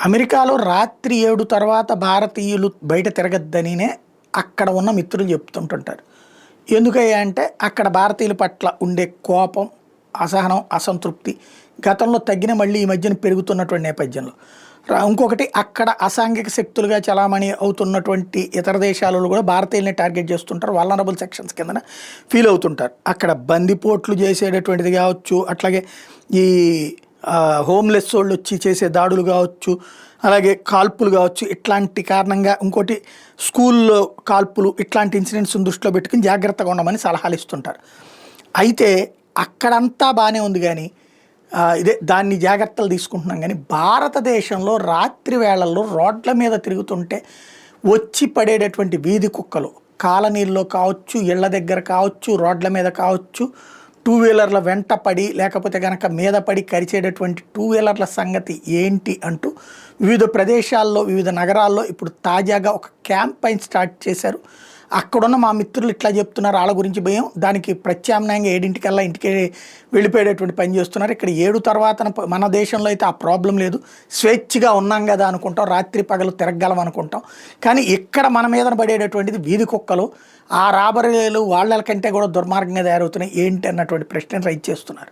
అమెరికాలో రాత్రి 7 తర్వాత భారతీయులు బయట తిరగద్దనినే అక్కడ ఉన్న మిత్రులు చెప్తుంటుంటారు. ఎందుకయ్యా అంటే అక్కడ భారతీయుల పట్ల ఉండే కోపం, అసహనం, అసంతృప్తి గతంలో తగ్గిన మళ్ళీ ఈ మధ్యన పెరుగుతున్నటువంటి నేపథ్యంలో. ఇంకొకటి అక్కడ అసాంఘిక శక్తులుగా చలామణి అవుతున్నటువంటి ఇతర దేశాలలో కూడా భారతీయుల్ని టార్గెట్ చేస్తుంటారు. వల్నరబుల్ సెక్షన్స్ కిందన ఫీల్ అవుతుంటారు. అక్కడ బందిపోట్లు చేసేటటువంటిది కావచ్చు, అట్లాగే ఈ హోమ్లెస్ వాళ్ళు వచ్చి చేసే దాడులు కావచ్చు, అలాగే కాల్పులు కావచ్చు, ఇట్లాంటి కారణంగా ఇంకోటి స్కూల్లో కాల్పులు, ఇట్లాంటి ఇన్సిడెంట్స్ దృష్టిలో పెట్టుకుని జాగ్రత్తగా ఉండమని సలహాలు ఇస్తుంటారు. అయితే అక్కడంతా బాగానే ఉంది కానీ దాన్ని జాగ్రత్తలు తీసుకుంటున్నాం. కానీ భారతదేశంలో రాత్రి వేళల్లో రోడ్ల మీద తిరుగుతుంటే వచ్చి పడేటటువంటి వీధి కుక్కలు కాలనీల్లో కావచ్చు, ఇళ్ల దగ్గర కావచ్చు, రోడ్ల మీద కావచ్చు, టూ వీలర్ల వెంట పడి లేకపోతే కనుక మీద పడి కరిచేటటువంటి టూ వీలర్ల సంగతి ఏంటి అంటూ వివిధ ప్రదేశాల్లో, వివిధ నగరాల్లో ఇప్పుడు తాజాగా ఒక క్యాంపైన్ స్టార్ట్ చేశారు. అక్కడున్న మా మిత్రులు ఇట్లా చెప్తున్నారు, వాళ్ళ గురించి భయం, దానికి ప్రత్యామ్నాయంగా 7 ఇంటికి వెళ్ళిపోయేటటువంటి పని చేస్తున్నారు. ఇక్కడ 7 తర్వాత మన దేశంలో అయితే ఆ ప్రాబ్లం లేదు, స్వేచ్ఛగా ఉన్నాం కదా అనుకుంటాం, రాత్రి పగలు తిరగగలం అనుకుంటాం. కానీ ఇక్కడ మన మీద పడేటటువంటిది వీధి కుక్కలు, ఆ రాబరీలు వాళ్ళ కంటే కూడా దుర్మార్గంగా తయారవుతున్నాయి ఏంటి అన్నటువంటి ప్రశ్న రైజ్ చేస్తున్నారు.